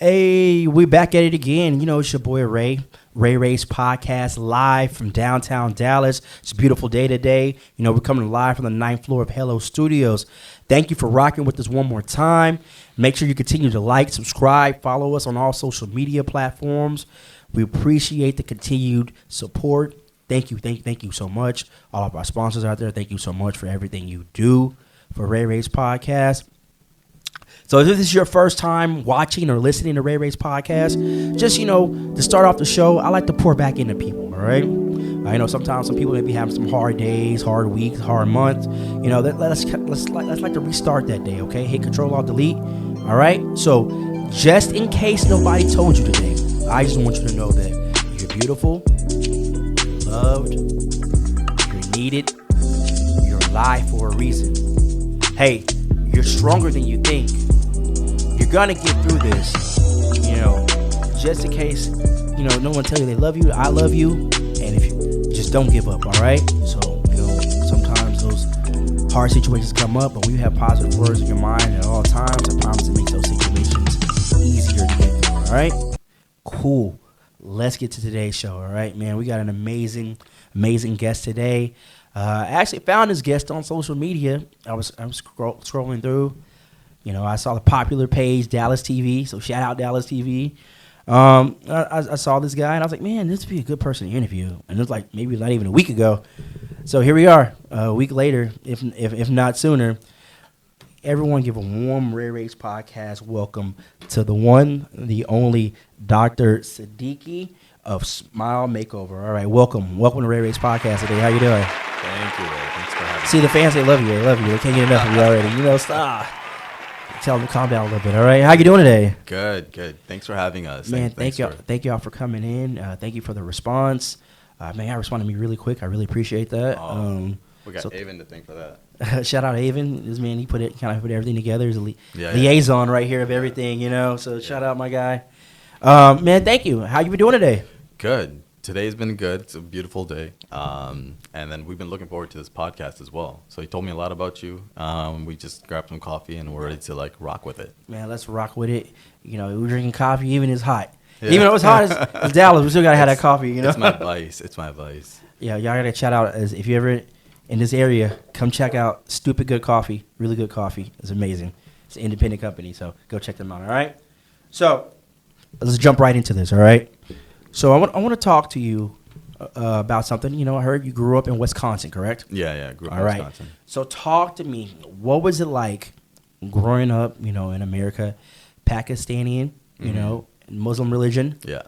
Hey, we back at it again. You know, it's your boy Ray. Ray's podcast live from downtown Dallas. It's a beautiful day today. You know, we're coming live from the 9th floor of Hello Studios. Thank you for rocking with us one more time. Make sure you continue to like, subscribe, follow us on all social media platforms. We appreciate the continued support. Thank you so much. All of our sponsors out there, thank you so much for everything you do for Ray's podcast. So if this is your first time watching or listening to Ray's podcast, just, you know, to start off the show, I like to pour back into people, all right? I know sometimes some people may be having some hard days, hard weeks, hard months. You know, let's like to restart that day, okay? Hit Control-Alt-Delete, all right? So just in case nobody told you today, I just want you to know that you're beautiful, loved, you're needed, you're alive for a reason. Hey, you're stronger than you think. You're gonna get through this, you know, just in case, you know, no one tell you they love you, I love you, and if you just don't give up, all right? So, you know, sometimes those hard situations come up, but when you have positive words in your mind at all times, I promise it makes those situations easier to get through, all right? Cool. Let's get to today's show, all right, man? We got an amazing guest today. I actually found this guest on social media. I was scrolling through. You know, I saw the popular page, Dallas TV. So shout out Dallas TV. I saw this guy, and I was like, man, this would be a good person to interview. And it was like maybe not even a week ago. So here we are, a week later, if not sooner. Everyone give a warm Ray's podcast welcome to the one, the only Dr. Siddiqui of Smile Makeover. All right, welcome to Ray's podcast today. How you doing? Thank you, Ray. Thanks for having me. See, the fans, they love you. They can't get enough of you already. You know, stop. Tell them to calm down a little bit, all right? How you doing today? Good. Thanks for having us. Man, thank y'all for coming in. Thank you for the response. Man, I responded to me really quick. I really appreciate that. We got Avon to thank for that. Shout out to Avon. This man, he put everything together. He's a liaison right here of everything, you know? So shout out my guy. Man, thank you. How you been doing today? Good. Today's been good. It's a beautiful day. And then we've been looking forward to this podcast as well. So he told me a lot about you. We just grabbed some coffee and we're ready to like rock with it. Man, let's rock with it. You know, we're drinking coffee even it's hot. Yeah. Even though it's hot as Dallas, we still gotta have that coffee, you know? It's my vice. Yeah, y'all gotta shout out if you ever in this area, come check out Stupid Good Coffee. Really good coffee. It's amazing. It's an independent company, so go check them out, all right? So let's jump right into this, all right? So I want to talk to you about something. You know, I heard you grew up in Wisconsin, correct? Yeah, grew up in Wisconsin. So talk to me. What was it like growing up, you know, in America, Pakistani, you know, Muslim religion? Yeah.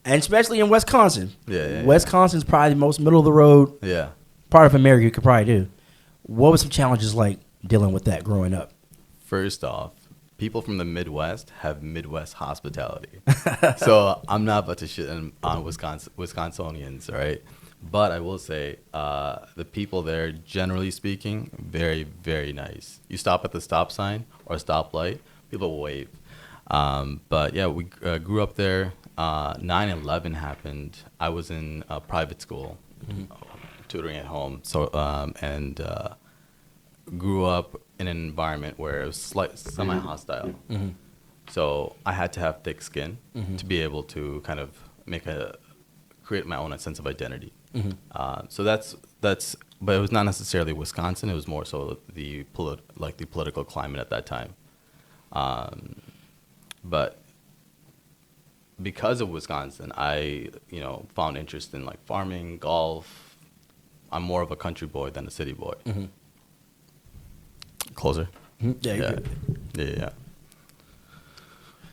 And especially in Wisconsin. Yeah. Wisconsin's probably the most middle of the road part of America you could probably do. What were some challenges like dealing with that growing up? First off, people from the Midwest have Midwest hospitality. So I'm not about to shit on Wisconsinians, right? But I will say the people there, generally speaking, very, very nice. You stop at the stop sign or stoplight, people will wave. But yeah, we grew up there. 9/11 happened. I was in a private school, tutoring at home. So and grew up in an environment where it was semi-hostile. So I had to have thick skin to be able to kind of create my own sense of identity. So that's, but it was not necessarily Wisconsin. It was more so the political climate at that time. But because of Wisconsin, I, found interest in like farming, golf. I'm more of a country boy than a city boy. Closer. Yeah.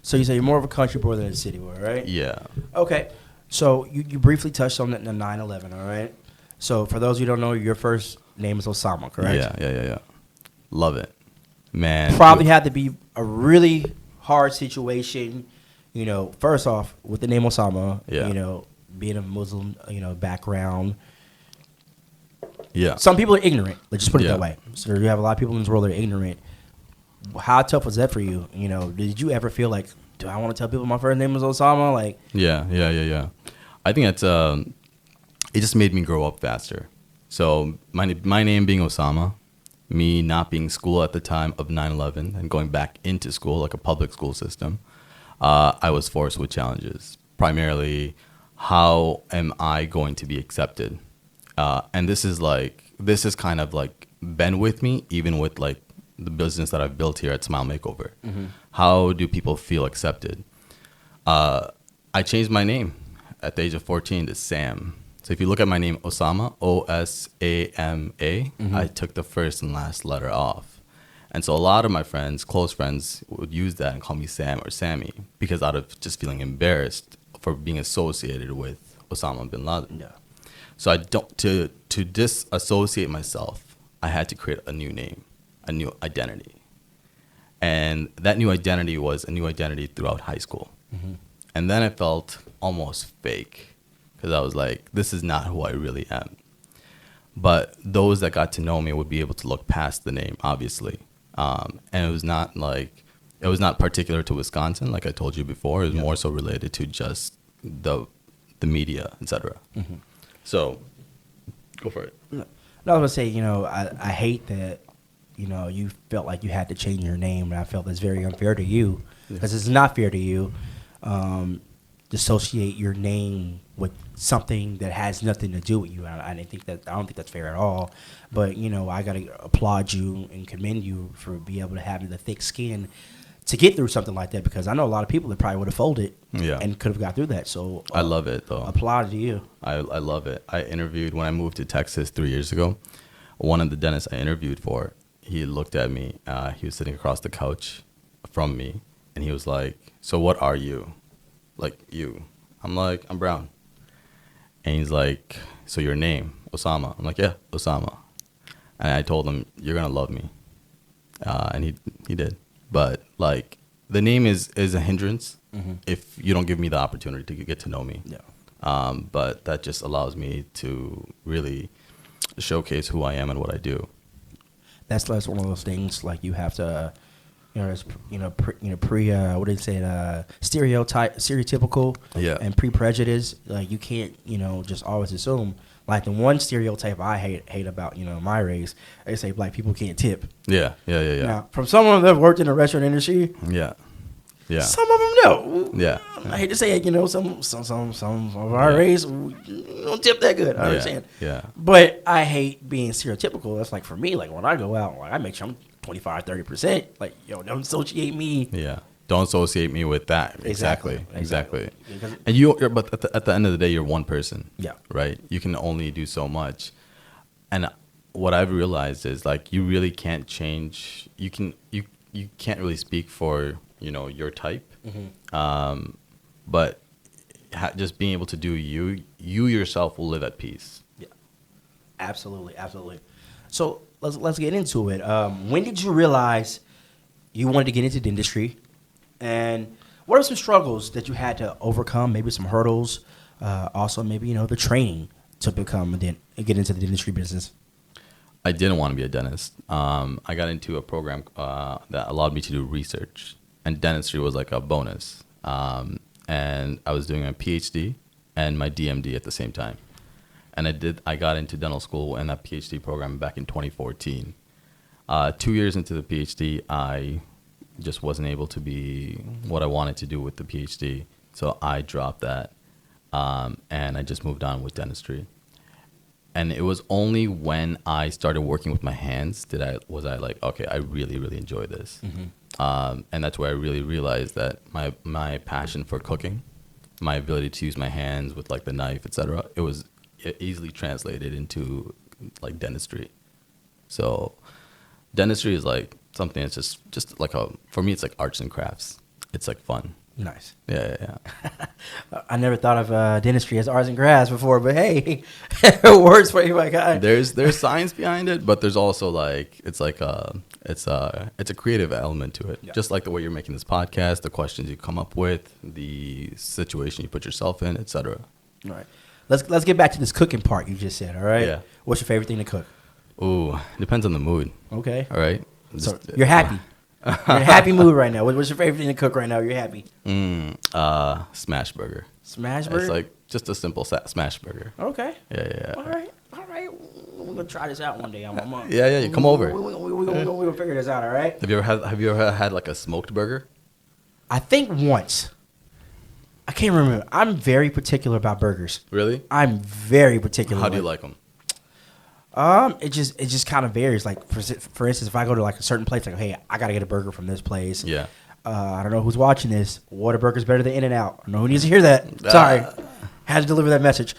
So you say you're more of a country boy than a city boy, right? Yeah. Okay. So you briefly touched on the 9/11, all right? So for those who don't know, your first name is Osama, correct? Yeah. Love it. Man. Probably had to be a really hard situation, first off, with the name Osama, being a Muslim, background. Yeah. Some people are ignorant. Let's just put it that way. So you have a lot of people in this world that are ignorant. How tough was that for you? Did you ever feel like, do I want to tell people my first name is Osama? Like, Yeah. I think that's it just made me grow up faster. So my name being Osama, me not being in school at the time of 9/11 and going back into school, like a public school system, I was forced with challenges. Primarily, how am I going to be accepted? And this is kind of like been with me, even with like the business that I've built here at Smile Makeover. How do people feel accepted? I changed my name at the age of 14 to Sam. So if you look at my name, Osama, Osama, I took the first and last letter off. And so a lot of my friends, close friends, would use that and call me Sam or Sammy because out of just feeling embarrassed for being associated with Osama bin Laden. Yeah. So I don't to disassociate myself, I had to create a new name, a new identity. And that new identity was a new identity throughout high school. And then it felt almost fake because I was like, this is not who I really am. But those that got to know me would be able to look past the name, obviously. And it was not particular to Wisconsin, like I told you before. It was more so related to just the media, etc. So, go for it. No, I was gonna say, I hate that, you felt like you had to change your name, and I felt that's very unfair to you because it's not fair to you. To associate your name with something that has nothing to do with you. I don't think that's fair at all. But I gotta applaud you and commend you for being able to have the thick skin to get through something like that, because I know a lot of people that probably would have folded and could have got through that. So I love it though. Applaud to you. I love it. I interviewed when I moved to Texas 3 years ago. One of the dentists I interviewed for, he looked at me. He was sitting across the couch from me, and he was like, "So what are you?" Like, you. I'm like, "I'm brown." And he's like, "So your name, Osama?" I'm like, "Yeah, Osama." And I told him, "You're gonna love me," and he did. But like, the name is a hindrance if you don't give me the opportunity to get to know me. Yeah. But that just allows me to really showcase who I am and what I do. That's one of those things, like, you have to. What do they say? Stereotypical, and pre-prejudice. Like, you can't, just always assume. Like, the one stereotype I hate about, my race, they say black people can't tip. Yeah. Now, from someone that worked in the restaurant industry, yeah, some of them know. Yeah, I hate to say it, some of our race don't tip that good. I understand. Yeah, but I hate being stereotypical. That's like, for me, like, when I go out, like, I make sure I'm 25-30%. Like, don't associate me. Yeah, don't associate me with that. Exactly. And but at the end of the day, you're one person. Yeah. Right. You can only do so much. And what I've realized is, like, you really can't change. You can't really speak for your type. But just being able to do you yourself will live at peace. Yeah. Absolutely. So let's get into it. When did you realize you wanted to get into the industry, and what are some struggles that you had to overcome? Maybe some hurdles. Also, maybe the training to become get into the dentistry business. I didn't want to be a dentist. I got into a program that allowed me to do research, and dentistry was like a bonus. And I was doing a PhD and my DMD at the same time. And I got into dental school and that PhD program back in 2014. 2 years into the PhD, I just wasn't able to be what I wanted to do with the PhD. So I dropped that, and I just moved on with dentistry. And it was only when I started working with my hands was I like, okay, I really, really enjoy this. And that's where I really realized that my passion for cooking, my ability to use my hands with like the knife, etc., it easily translated into like dentistry. So dentistry is like something that's just like for me, it's like arts and crafts. It's like fun. Nice. Yeah. I never thought of dentistry as arts and crafts before, but hey, it works for you, my guy. There's science behind it, but there's also like it's a creative element to it. Yeah. Just like the way you're making this podcast, the questions you come up with, the situation you put yourself in, etc. All right. Let's get back to this cooking part you just said. All right. Yeah. What's your favorite thing to cook? Ooh, depends on the mood. Okay. All right. So you're happy. You're in a happy mood right now. What's your favorite thing to cook right now? You're happy. Smash burger. Smash burger? It's like just a simple smash burger. Okay. Yeah. All right. We're gonna try this out one day. Yeah. Come over. We're gonna figure this out. All right. Have you ever had like a smoked burger? I think once. I can't remember. I'm very particular about burgers. Really? I'm very particular. How do you like them? It just kind of varies. Like for instance, if I go to like a certain place, like hey, I gotta get a burger from this place. Yeah. I don't know who's watching this. Whataburger's better than In-N-Out. I don't know who needs to hear that. Sorry, had to deliver that message.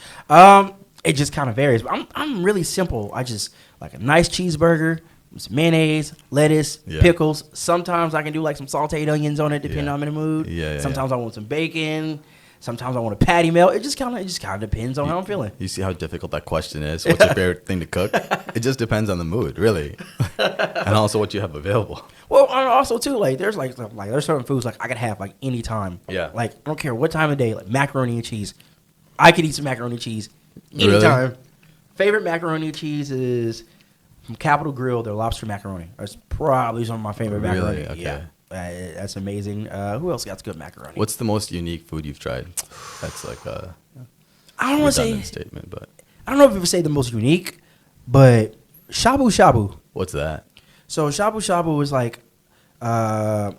It just kind of varies. But I'm really simple. I just like a nice cheeseburger, some mayonnaise, lettuce, pickles. Sometimes I can do like some sauteed onions on it, depending on I'm in the mood. Sometimes I want some bacon. Sometimes I want a patty melt. It just kind of depends on how I'm feeling. You see how difficult that question is? What's your favorite thing to cook? It just depends on the mood, really, and also what you have available. Well, also too, like there's like there's certain foods like I could have like any time. Yeah. Like I don't care what time of day. Like macaroni and cheese, I could eat some macaroni and cheese anytime. Really? Favorite macaroni and cheese is from Capitol Grill. Their lobster macaroni. That's probably some of my favorite macaroni. Okay. Yeah. That's amazing. Who else got good macaroni? What's the most unique food you've tried? That's like a I don't want to say statement, but I don't know if you would say the most unique, but shabu shabu. What's that? So shabu shabu is like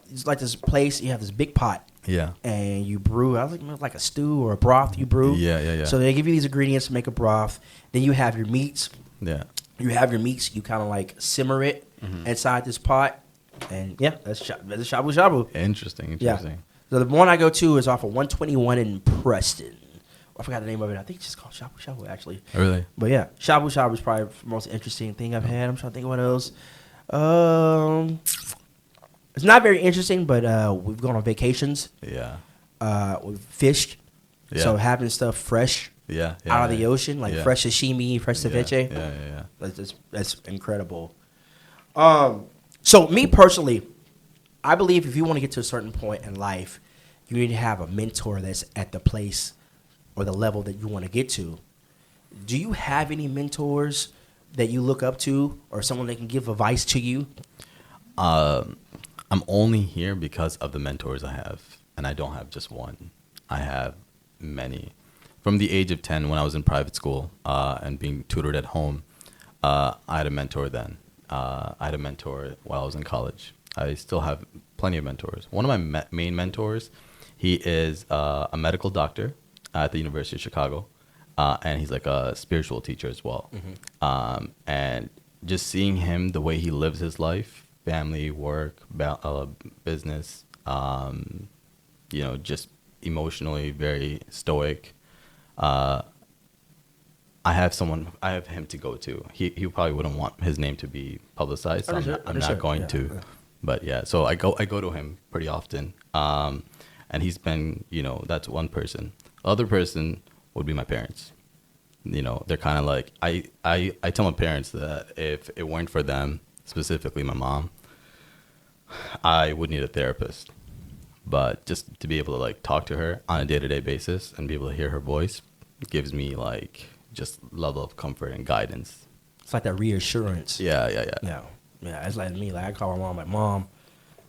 it's like this place. You have this big pot. Yeah. And you brew. I think like a stew or a broth you brew. Yeah. So they give you these ingredients to make a broth. Then you have your meats. Yeah. You have your meats. You kind of like simmer it inside this pot. And yeah, that's shabu shabu. Interesting. Yeah. So the one I go to is off of 121 in Preston. I forgot the name of it. I think it's just called shabu shabu actually. Really? But yeah, shabu shabu is probably the most interesting thing I've had. I'm trying to think of what else. It's not very interesting, but we've gone on vacations. Yeah. We've fished. Yeah. So having stuff fresh out of the ocean, like fresh sashimi, fresh ceviche. Yeah. That's incredible. So me personally, I believe if you want to get to a certain point in life, you need to have a mentor that's at the place or the level that you want to get to. Do you have any mentors that you look up to or someone that can give advice to you? I'm only here because of the mentors I have, and I don't have just one. I have many. From the age of 10, when I was in private school and being tutored at home, I had a mentor then. I had a mentor while I was in college. I still have plenty of mentors. One of my main mentors, he is a medical doctor at the University of Chicago, and he's like a spiritual teacher as well. And just seeing him, the way he lives his life, family, work, business, just emotionally very stoic. I have him to go to. He probably wouldn't want his name to be publicized. So I'm not going to. Yeah. But yeah, so I go to him pretty often. And he's been, that's one person. Other person would be my parents. They're kind of like, I tell my parents that if it weren't for them, specifically my mom, I would need a therapist. But just to be able to like talk to her on a day-to-day basis and be able to hear her voice gives me like just level of comfort and guidance. It's like that reassurance. Yeah. Yeah, it's like me. Like I call my mom, like, Mom,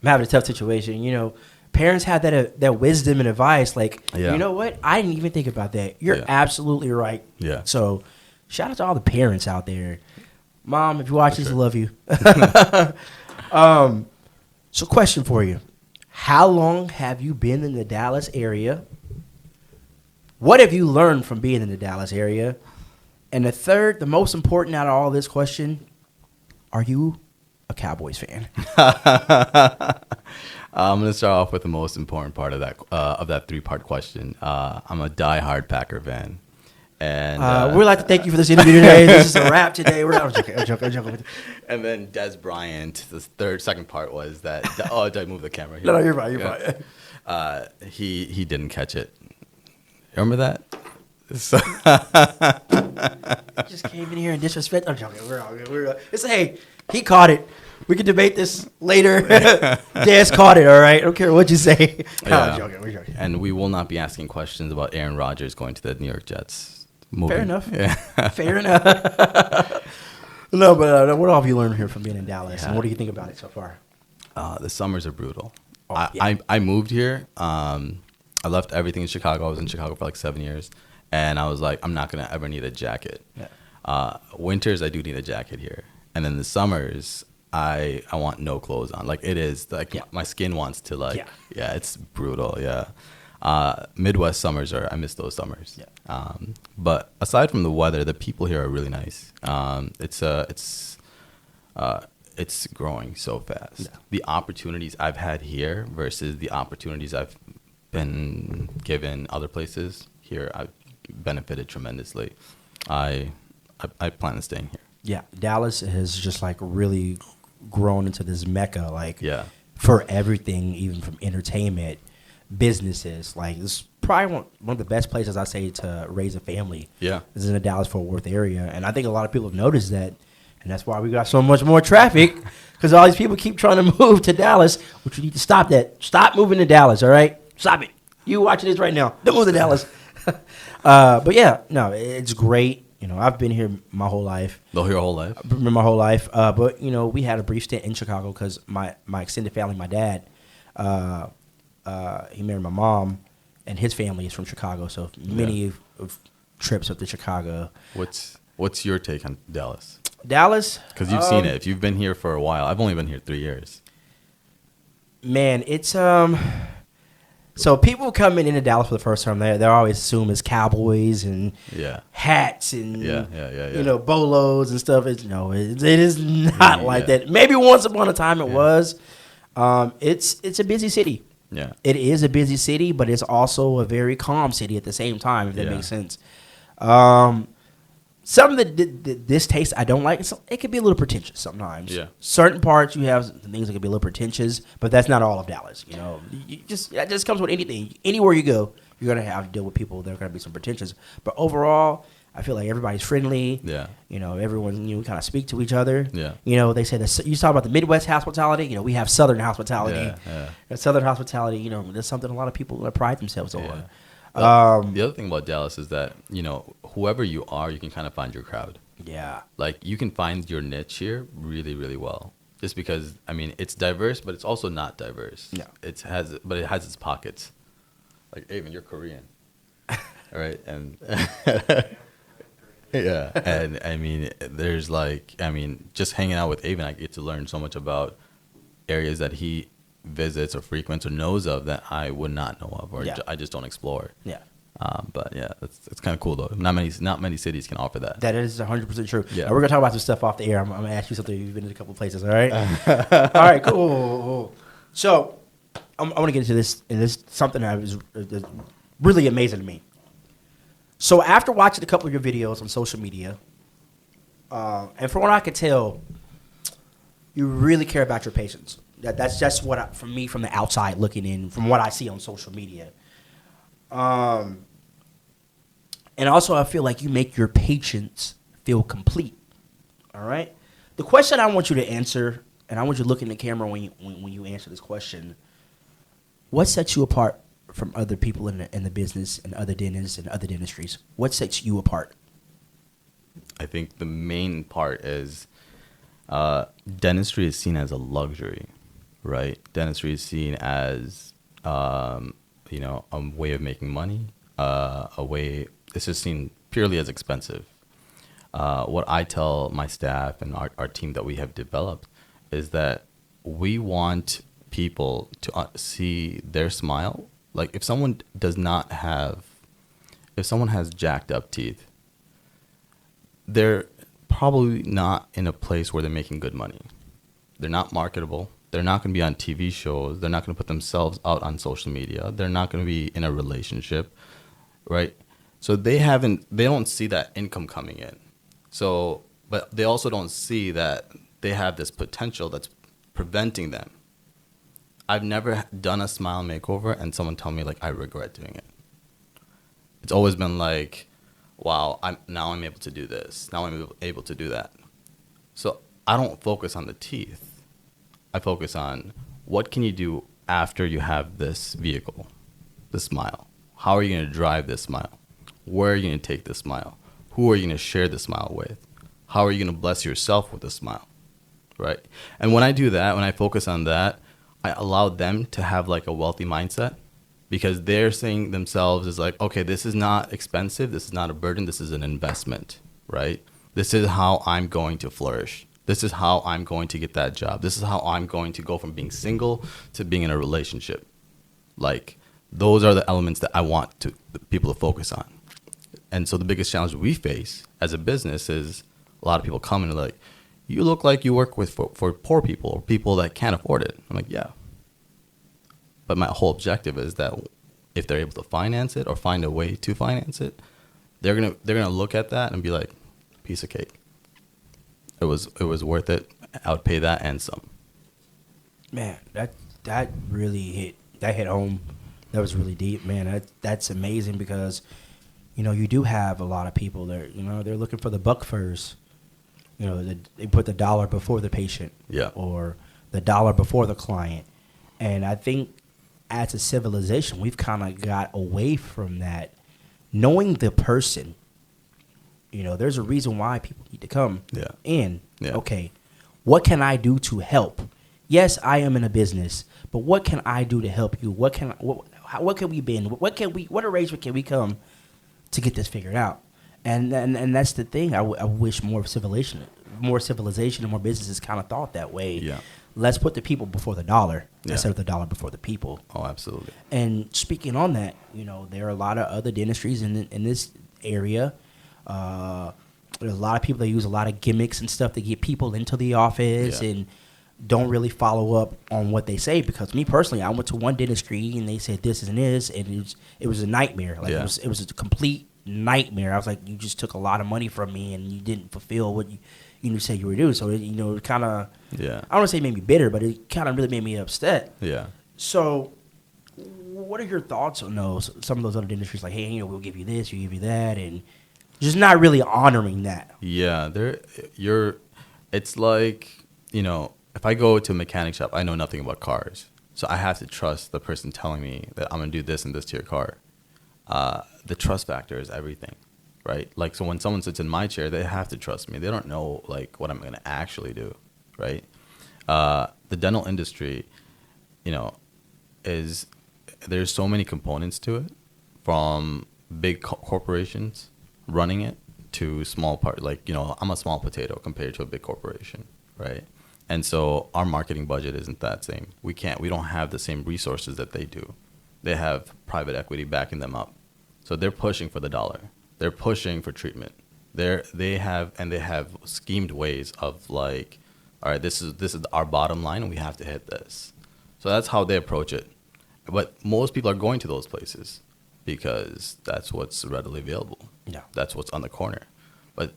I'm having a tough situation. Parents have that wisdom and advice. Like, you know what? I didn't even think about that. You're absolutely right. Yeah. So, shout out to all the parents out there. Mom, if you watch this, I love you. So, question for you: how long have you been in the Dallas area? What have you learned from being in the Dallas area? And the most important out of all this question, are you a Cowboys fan? I'm going to start off with the most important part of that three-part question. I'm a diehard Packer fan. And we'd like to thank you for this interview today. This is a wrap today. I'm joking. And then Des Bryant, the second part was that. Did I move the camera here? No, you're fine. You're fine. He didn't catch it. Remember that? So just came in here and disrespect. I'm joking. We're all good. Hey, he caught it. We can debate this later. Des caught it, all right? I don't care what you say. Yeah. We're joking. And we will not be asking questions about Aaron Rodgers going to the New York Jets. Fair enough. Yeah. Fair enough. No, but what all have you learned here from being in Dallas? And what do you think about it so far? The summers are brutal. Oh, yeah. I moved here. I left everything in Chicago. I was in Chicago for like 7 years. And I was like, I'm not going to ever need a jacket. Yeah. Winters, I do need a jacket here. And then the summers, I want no clothes on. Like, it is, like, my skin wants to, like, it's brutal, yeah. Midwest summers I miss those summers. Yeah. But aside from the weather, the people here are really nice. It's growing so fast. Yeah. The opportunities I've had here versus the opportunities I've been given other places, here I've benefited tremendously. I plan on staying here. Yeah, Dallas has just like really grown into this mecca, like Yeah. for everything, even from entertainment, businesses. Like it's probably one of the best places I say to raise a family. Yeah. Is in the Dallas Fort Worth area, and I think a lot of people have noticed that, and that's why we got so much more traffic because all these people keep trying to move to Dallas, which you need to stop that. Stop moving to Dallas, all right? Stop it. You watching this right now? Don't move to Dallas. But yeah, no, it's great. You know, I've been here my whole life. Your whole life? I've been here my whole life. But, you know, we had a brief stint in Chicago because my extended family, my dad, he married my mom, and his family is from Chicago. So many of trips up to Chicago. What's your take on Dallas? Dallas? Because you've seen it. If you've been here for a while. I've only been here 3 years. Man, it's so people coming into Dallas for the first time, they always assume it's cowboys and hats and you know, bolos and stuff. It is not like that. Maybe once upon a time it was. It's a busy city. Yeah, it is a busy city, but it's also a very calm city at the same time. If that makes sense. Something that this taste I don't like. It could be a little pretentious sometimes. Yeah. Certain parts you have things that could be a little pretentious, but that's not all of Dallas. You know, that just comes with anything. Anywhere you go, you're gonna have to deal with people that are gonna be some pretentious. But overall, I feel like everybody's friendly. Yeah. You know, everyone kind of speak to each other. Yeah. You know, they say that you talk about the Midwest hospitality. You know, we have Southern hospitality. Yeah. Southern hospitality. You know, that's something a lot of people pride themselves on. Yeah. The other thing about Dallas is that, you know, whoever you are, you can kind of find your crowd. Yeah. Like, you can find your niche here really, really well. Just because, I mean, it's diverse, but it's also not diverse. Yeah. It has its pockets. Like, Avon, you're Korean. All right? And yeah. And, I mean, there's like, I mean, just hanging out with Avon, I get to learn so much about areas that he visits or frequents or knows of that I would not know of, or I just don't explore. Yeah. But yeah, it's kind of cool though. Not many cities can offer that. That is 100% true. Yeah. And we're gonna talk about some stuff off the air. I'm gonna ask you something. You've been to a couple places, all right? All right, cool. So I want to get into this, and this is something that was really amazing to me. So after watching a couple of your videos on social media, and from what I could tell, you really care about your patients. That's just what, from me, from the outside looking in, from what I see on social media. And also, I feel like you make your patients feel complete. All right? The question I want you to answer, and I want you to look in the camera when you answer this question, what sets you apart from other people in the business and other dentists and other dentistries? What sets you apart? I think the main part is dentistry is seen as a luxury, right? Dentistry is seen as a way of making money, it's just seen purely as expensive. What I tell my staff and our team that we have developed is that we want people to see their smile. Like, if someone has jacked up teeth, they're probably not in a place where they're making good money. They're not marketable. They're not going to be on TV shows. They're not going to put themselves out on social media. They're not going to be in a relationship, right? So they don't see that income coming in. So, but they also don't see that they have this potential that's preventing them. I've never done a smile makeover and someone tell me, like, I regret doing it. It's always been like, wow, now I'm able to do this. Now I'm able to do that. So I don't focus on the teeth. I focus on what can you do after you have this vehicle, the smile. How are you going to drive this smile? Where are you going to take this smile? Who are you going to share the smile with? How are you going to bless yourself with a smile, right? And when I do that, when I focus on that, I allow them to have like a wealthy mindset, because they're saying themselves is like, okay, this is not expensive. This is not a burden. This is an investment, right? This is how I'm going to flourish. This is how I'm going to get that job. This is how I'm going to go from being single to being in a relationship. Like, Those are the elements that I want to people to focus on. And so the biggest challenge we face as a business is a lot of people come and are like, you look like you work with for poor people or people that can't afford it. I'm like, yeah. But my whole objective is that if they're able to finance it or find a way to finance it, they're gonna look at that and be like, piece of cake. It was worth it. I would pay that and some. Man, that really hit home. That was really deep, man. That's amazing because, you do have a lot of people that, they're looking for the buck first. They put the dollar before the patient. Yeah. Or the dollar before the client. And I think as a civilization, we've kind of got away from that. Knowing the person, there's a reason why people need to come in. Yeah. Okay, what can I do to help? Yes, I am in a business, but what can I do to help you? What can we bend? What arrangement can we come to get this figured out? And that's the thing. I wish more civilization and more businesses kind of thought that way. Yeah. Let's put the people before the dollar instead of the dollar before the people. Oh, absolutely. And speaking on that, there are a lot of other dentistries in this area. There's a lot of people that use a lot of gimmicks and stuff to get people into the office and don't really follow up on what they say. Because me personally, I went to one dentistry and they said this and this, and it was a nightmare. Like it was a complete nightmare. I was like, you just took a lot of money from me and you didn't fulfill what you said you were doing. So it kind of I don't want to say it made me bitter, but it kind of really made me upset. Yeah. So, what are your thoughts on some of those other dentistries? Like, hey, we'll give you this, we'll give you that, and just not really honoring that. Yeah, it's like, if I go to a mechanic shop, I know nothing about cars. So I have to trust the person telling me that I'm going to do this and this to your car. The trust factor is everything, right? Like, so when someone sits in my chair, they have to trust me. They don't know, like, what I'm going to actually do, right? The dental industry, there's so many components to it, from big corporations running it to small part. Like, I'm a small potato compared to a big corporation, right? And so our marketing budget isn't that same. We don't have the same resources that they do. They have private equity backing them up. So they're pushing for the dollar. They're pushing for treatment. They have schemed ways of, like, all right, this is our bottom line and we have to hit this. So that's how they approach it. But most people are going to those places because that's what's readily available. Yeah. That's what's on the corner. But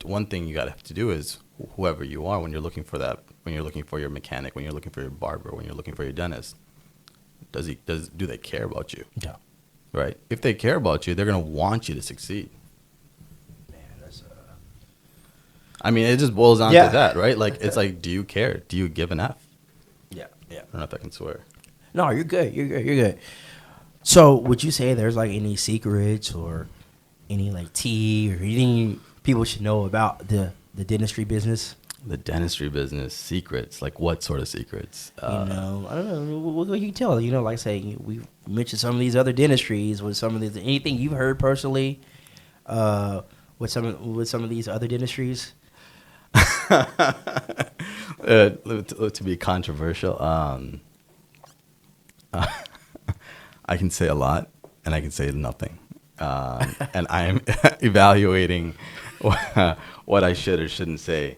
one thing you got to have to do is, whoever you are, when you're looking for that, when you're looking for your mechanic, when you're looking for your barber, when you're looking for your dentist, do they care about you? Yeah. Right? If they care about you, they're going to want you to succeed. Man, that's I mean, it just boils down to that, right? Like, it's like, do you care? Do you give an F? Yeah. I don't know if I can swear. No, you're good. You're good. So, would you say there's like any secrets or any like tea or anything people should know about the dentistry business? The dentistry business secrets, like what sort of secrets? I don't know. What you can tell? Like I say, we mentioned some of these other dentistries. With some of these, anything you've heard personally, with some of these other dentistries. To be controversial, I can say a lot and I can say nothing, and I am evaluating what I should or shouldn't say.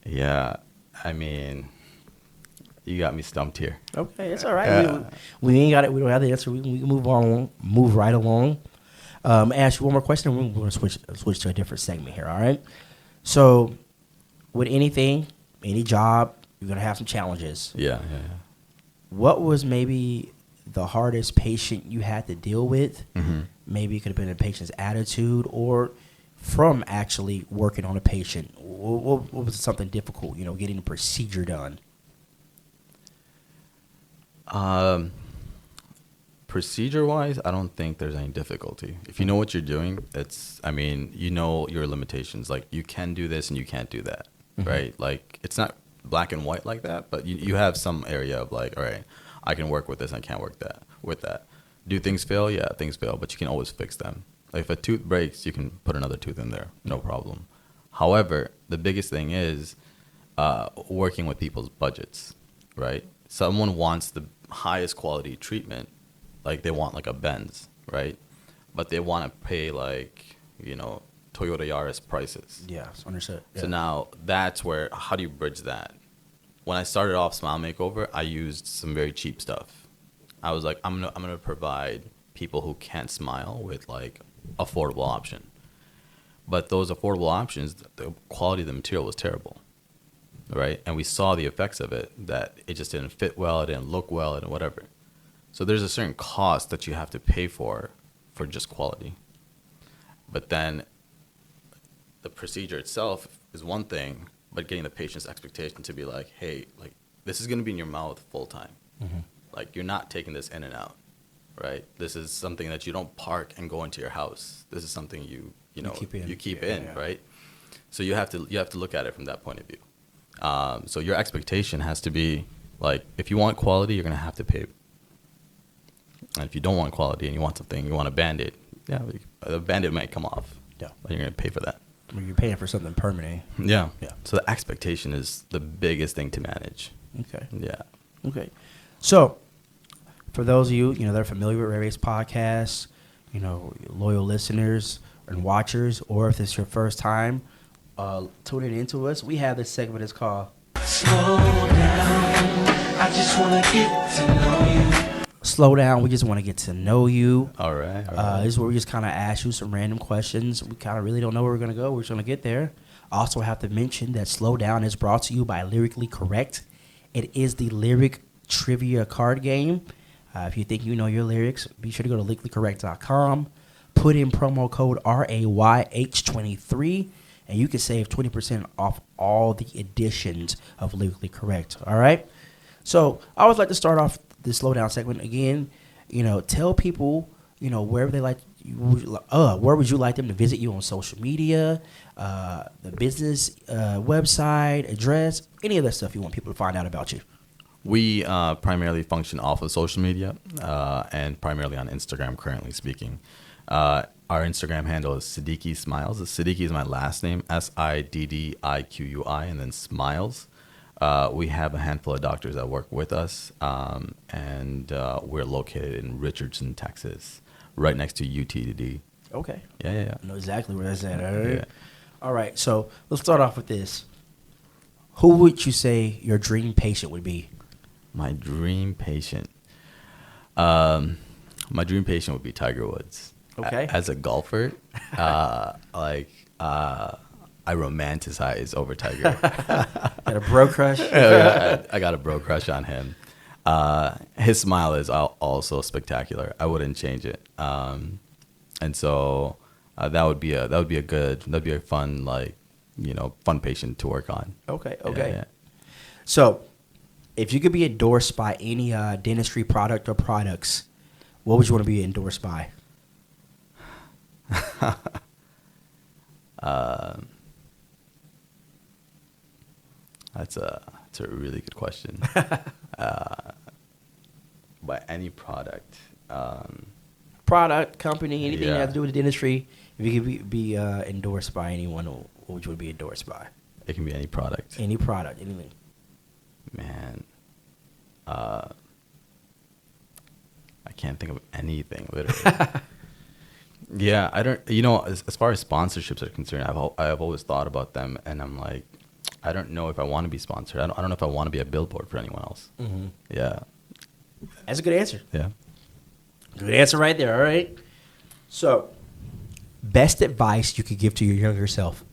Yeah, I mean, you got me stumped here. Okay, it's all right. We ain't got it. We don't have the answer. We can move right along. Ask you one more question. We're going to switch to a different segment here. All right. So, with anything, any job, you're going to have some challenges. Yeah. What was maybe the hardest patient you had to deal with? Mm-hmm. Maybe it could have been a patient's attitude, or from actually working on a patient. What was something difficult? Getting a procedure done. Procedure-wise, I don't think there's any difficulty. If you know what you're doing, you know your limitations. Like, you can do this and you can't do that, mm-hmm. right? Like, it's not black and white like that, but you have some area of like, all right, I can work with this and I can't work with that. Do things fail? Yeah, things fail, but you can always fix them. Like, if a tooth breaks, you can put another tooth in there, no problem. However, the biggest thing is working with people's budgets, right? someone wants the highest quality treatment, like they want like a Benz, right? But they want to pay like, Toyota Yaris prices. Yeah, understood. Yeah. So now that's where, how do you bridge that? When I started off Smile Makeover, I used some very cheap stuff. I was like, I'm gonna provide people who can't smile with like affordable option. But those affordable options, the quality of the material was terrible, right? And we saw the effects of it, that it just didn't fit well, it didn't look well, and whatever. So there's a certain cost that you have to pay for just quality. But then the procedure itself is one thing, but getting the patient's expectation to be like, hey, like this is going to be in your mouth full time. Mm-hmm. Like you're not taking this in and out, right? This is something that you don't park and go into your house. This is something you keep in, right? So you have to look at it from that point of view. So your expectation has to be like, if you want quality, you're going to have to pay. And if you don't want quality and you want something, you want a Band-Aid, the Band-Aid might come off. Yeah. But you're going to pay for that. You're paying for something permanent. Yeah. Yeah. So the expectation is the biggest thing to manage. Okay. Yeah. Okay. So for those of you, that are familiar with Ray Ray's podcast, loyal listeners and watchers, or if it's your first time tuning into us, we have this segment that's called Slow Down. I just want to get to know you. Slow down. We just want to get to know you. All right. This is where we just kind of ask you some random questions. We kind of really don't know where we're going to go. We're just going to get there. Also, I have to mention that Slow Down is brought to you by Lyrically Correct. It is the lyric trivia card game. If you think you know your lyrics, be sure to go to lyricallycorrect.com. Put in promo code RAYH23, and you can save 20% off all the editions of Lyrically Correct. All right? So I always like to start off this Slow Down segment again. Tell people, where would you like them to visit you on social media, the business website, address, any of that stuff you want people to find out about you. We primarily function off of social media and primarily on Instagram, currently speaking. Our Instagram handle is Siddiqui Smiles. Siddiqui is my last name, Siddiqui, and then Smiles. We have a handful of doctors that work with us, and we're located in Richardson, Texas, right next to UTD. Okay. Yeah. I know exactly where that's at. All right. Yeah. All right. So let's start off with this. Who would you say your dream patient would be? My dream patient. My dream patient would be Tiger Woods. Okay. As a golfer, I romanticize over Tiger. Got a bro crush? I got a bro crush on him. His smile is also spectacular. I wouldn't change it. And so that would be a fun fun patient to work on. Okay. Yeah. So, if you could be endorsed by any dentistry product or products, what would you want to be endorsed by? That's a really good question. By any product. Product, company, anything that Yeah. has to do with dentistry. If you could be endorsed by anyone, what would you be endorsed by? It can be any product. Any product, anything. Man. I can't think of anything, literally. Yeah, I don't, as far as sponsorships are concerned, I've always thought about them, and I'm like, I don't know if I want to be sponsored. I don't know if I want to be a billboard for anyone else. Mm-hmm. Yeah. That's a good answer. Yeah. Good answer right there, all right? So, best advice you could give to your younger self?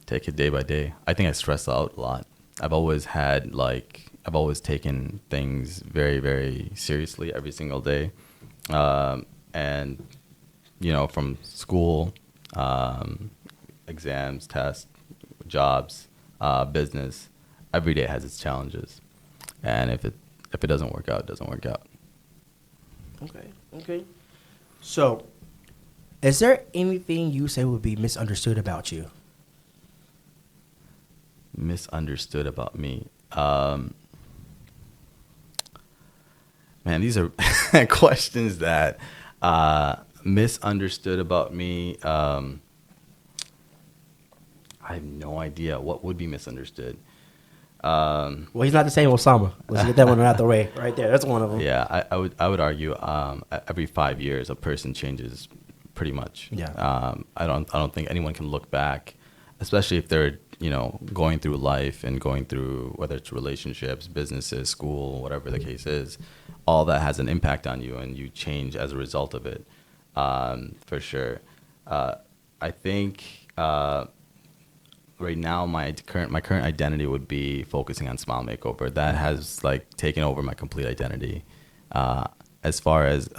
Take it day by day. I think I stress out a lot. I've always taken things very, very seriously every single day. And, from school, exams, tests, jobs, business, every day has its challenges. And if it doesn't work out, it doesn't work out. Okay. So, is there anything you say would be misunderstood about you? Misunderstood about me. Man, these are questions that misunderstood about me. I have no idea what would be misunderstood. Well, he's not the same Osama. Let's get that one out the way. Right there. That's one of them. Yeah, I would argue every 5 years a person changes pretty much. Yeah. I don't think anyone can look back, especially if they're going through life and going through whether it's relationships, businesses, school, whatever the case is. All that has an impact on you, and you change as a result of it, for sure. I think right now my current identity would be focusing on Smile Makeover. That has like taken over my complete identity. As far as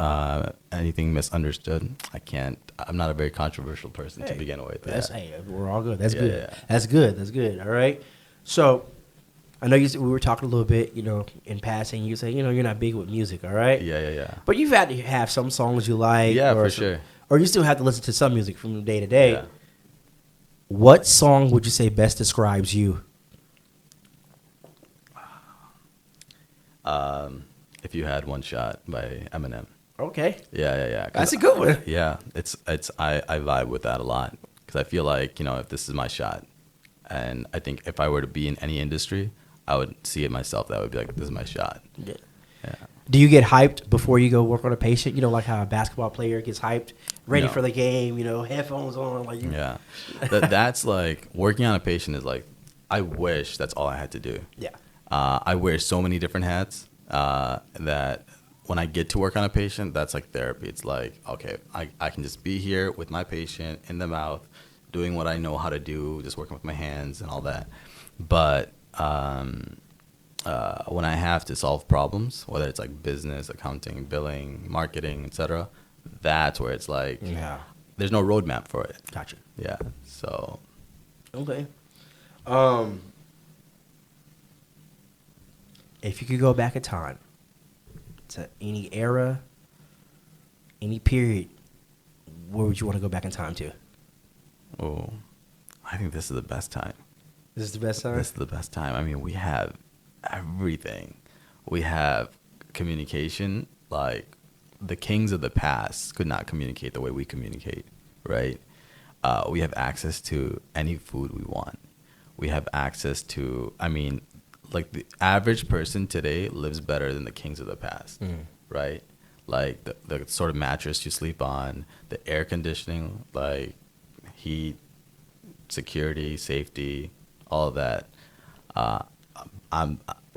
anything misunderstood, I'm not a very controversial person to begin with. Hey, we're all good. That's good. Yeah. That's good. That's good. All right. So I know we were talking a little bit, in passing. You say, you're not big with music. All right. Yeah. But you've had to have some songs you like. Yeah, or for sure. Or you still have to listen to some music from day to day. Yeah. What song would you say best describes you? If You Had One Shot by Eminem. Okay. Yeah. That's a good one. Yeah, I vibe with that a lot because I feel like if this is my shot, and I think if I were to be in any industry, I would see it myself. That would be like, this is my shot. Yeah. Yeah. Do you get hyped before you go work on a patient? Like how a basketball player gets hyped, ready No. for the game. Headphones on, like you. Yeah, that's like working on a patient is like, I wish that's all I had to do. Yeah. I wear so many different hats that when I get to work on a patient, that's like therapy. It's like, okay, I can just be here with my patient in the mouth, doing what I know how to do, just working with my hands and all that. But when I have to solve problems, whether it's like business, accounting, billing, marketing, etc., that's where it's like, there's no roadmap for it. Gotcha. Yeah. So. Okay. If you could go back in time to any era, any period, where would you want to go back in time to? Oh, I think this is the best time. This is the best time? This is the best time. I mean, we have everything. We have communication. Like, the kings of the past could not communicate the way we communicate, right? We have access to any food we want. We have access to, like, the average person today lives better than the kings of the past, right? Like, the sort of mattress you sleep on, the air conditioning, like, heat, security, safety, all of that.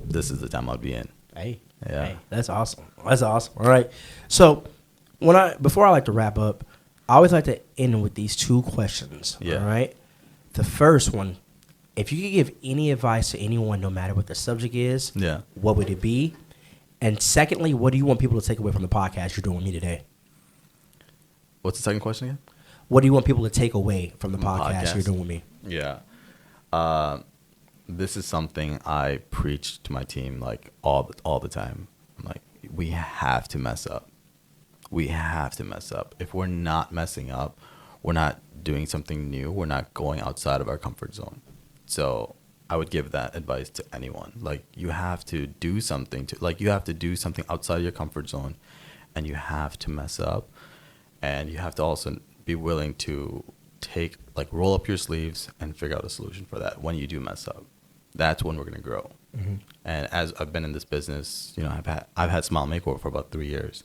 This is the time I'll be in. Hey, Yeah. hey, that's awesome. That's awesome. All right. So before I like to wrap up, I always like to end with these two questions. Yeah. All right. The first one, if you could give any advice to anyone, no matter what the subject is, Yeah. what would it be? And secondly, what do you want people to take away from the podcast you're doing with me today? What's the second question again? What do you want people to take away from the From the podcast podcast? you're doing with me? Yeah. This is something I preach to my team like all the time. I'm like, we have to mess up. We have to mess up. If we're not messing up, we're not doing something new. We're not going outside of our comfort zone. So I would give that advice to anyone. Like, you have to do something outside of your comfort zone, and you have to mess up, and you have to also be willing to roll up your sleeves and figure out a solution for that when you do mess up. That's when we're going to grow. Mm-hmm. And as I've been in this business, I've had Smile Makeover for about 3 years.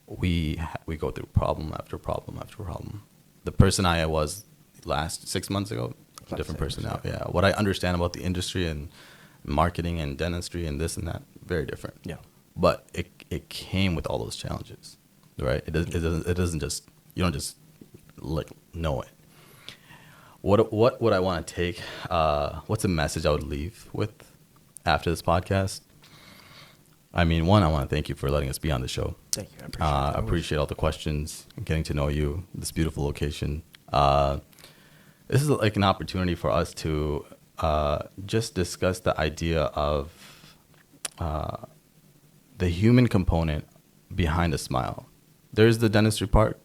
We go through problem after problem after problem. The person I was last 6 months ago, a different person now. Yeah. What I understand about the industry and marketing and dentistry and this and that, very different. Yeah. But it came with all those challenges, right? It doesn't just, you don't just like know it. What would I want to take? What's a message I would leave with after this podcast? I mean, one, I want to thank you for letting us be on the show. Thank you. I Appreciate all the questions and getting to know you, this beautiful location. This is like an opportunity for us to just discuss the idea of the human component behind a smile. There's the dentistry part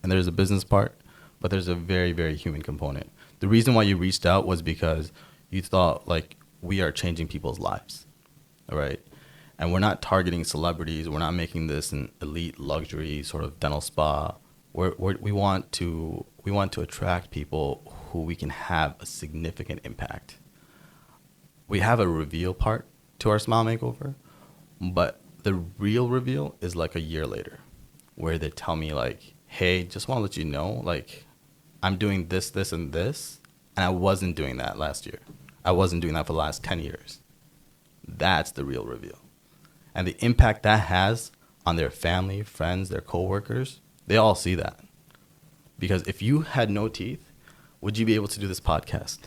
and there's a business part, but there's a very, very human component. The reason why you reached out was because you thought like we are changing people's lives, all right? And we're not targeting celebrities. We're not making this an elite luxury sort of dental spa. We want to attract people who we can have a significant impact. We have a reveal part to our Smile Makeover, but the real reveal is like a year later, where they tell me like, hey, just want to let you know, like, I'm doing this, this, and this, and I wasn't doing that last year. I wasn't doing that for the last 10 years. That's the real reveal. And the impact that has on their family, friends, their coworkers, they all see that. Because if you had no teeth, would you be able to do this podcast?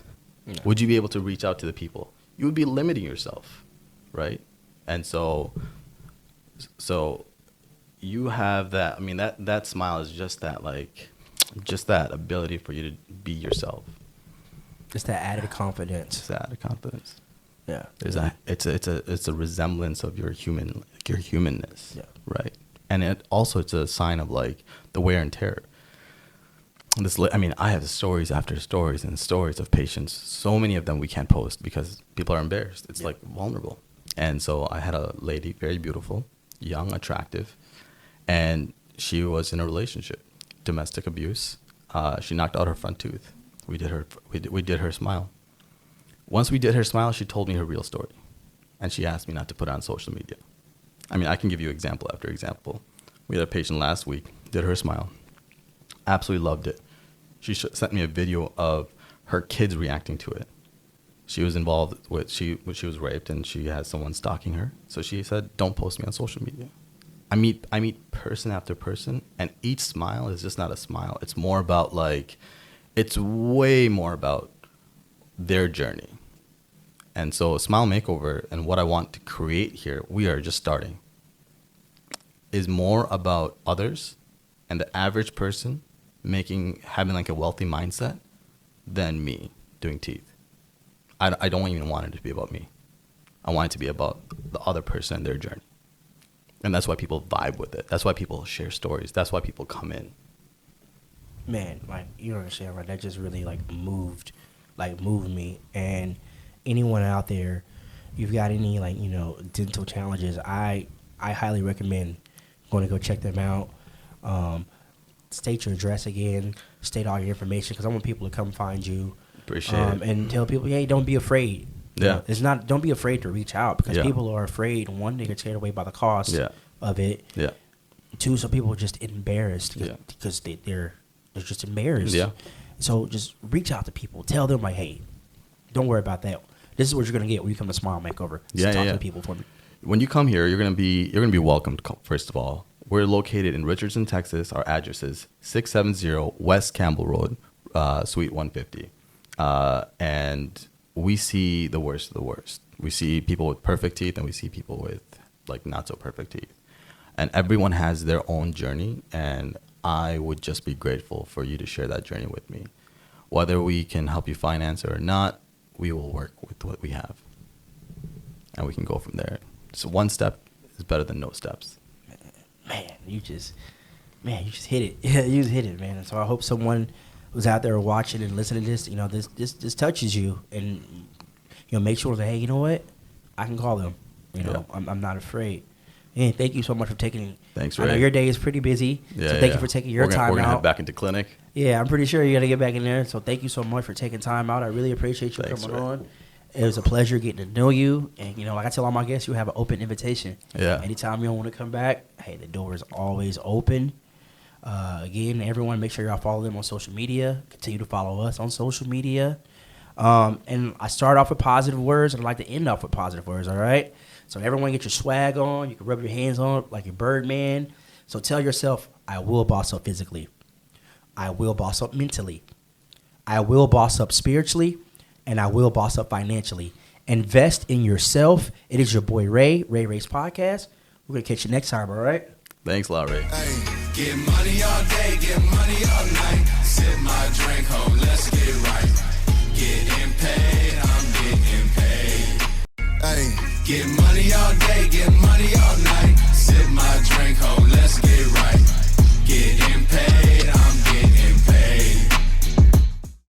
No. Would you be able to reach out to the people? You would be limiting yourself, right? And so you have that. I mean, that smile is just that, like, just that ability for you to be yourself. It's that added confidence. It's that added confidence. Yeah. It's a resemblance of your humanness. Yeah. Right. And it's a sign of like the wear and tear. I have stories after stories and stories of patients. So many of them we can't post because people are embarrassed. It's like vulnerable. And so I had a lady, very beautiful, young, attractive, and she was in a relationship, domestic abuse. She knocked out her front tooth. We did her smile. Once we did her smile, she told me her real story, and she asked me not to put it on social media. I mean, I can give you example after example. We had a patient last week, did her smile, absolutely loved it. She sent me a video of her kids reacting to it. She was involved with she was raped, and she had someone stalking her. So she said, "Don't post me on social media." I meet person after person, and each smile is just not a smile. It's more about it's way more about their journey. And so Smile Makeover and what I want to create here, we are just starting, is more about others and the average person having like a wealthy mindset than me doing teeth. I don't even want it to be about me. I want it to be about the other person and their journey. And that's why people vibe with it. That's why people share stories. That's why people come in. Man, like, you don't understand, right? That just really moved me. And anyone out there, you've got any dental challenges, I highly recommend going to go check them out. State your address again, state all your information, because I want people to come find you. Appreciate it. And tell people, hey, don't be afraid. Yeah. Don't be afraid to reach out, because people are afraid. One, they get scared away by the cost of it. Yeah. Two, some people are just embarrassed because they're just embarrassed. Yeah. So just reach out to people. Tell them, like, hey, don't worry about that. This is what you're gonna get when you come to Smile Makeover. So talk to the people for me. When you come here, you're gonna be welcomed. First of all, we're located in Richardson, Texas. Our address is 670 West Campbell Road, Suite 150, and we see the worst of the worst. We see people with perfect teeth, and we see people with not so perfect teeth, and everyone has their own journey. And I would just be grateful for you to share that journey with me. Whether we can help you finance it or not, we will work with what we have, and we can go from there. So one step is better than no steps. Man, you just hit it. Yeah, you just hit it, man. And so I hope someone who's out there watching and listening to this, this touches you, and make sure that, hey, you know what, I can call them. I'm not afraid. And thank you so much for taking. Thanks, Ray. I know your day is pretty busy, so thank you for taking your time out. We're gonna head back into clinic. Yeah, I'm pretty sure you got to get back in there. So thank you so much for taking time out. I really appreciate you coming on. It was a pleasure getting to know you. And, like I tell all my guests, you have an open invitation. Yeah. Anytime you want to come back, hey, the door is always open. Again, everyone, make sure y'all follow them on social media. Continue to follow us on social media. And I start off with positive words, and I like to end off with positive words, all right? So everyone get your swag on. You can rub your hands on like your Birdman. So tell yourself, I will boss up physically. I will boss up mentally. I will boss up spiritually. And I will boss up financially. Invest in yourself. It is your boy Ray's Podcast. We're going to catch you next time, all right? Thanks a lot, Ray. Hey, get money all day, get money all night. Sip my drink home, let's get right. Getting paid, I'm getting paid. Hey, get money all day, get money all night. Sip my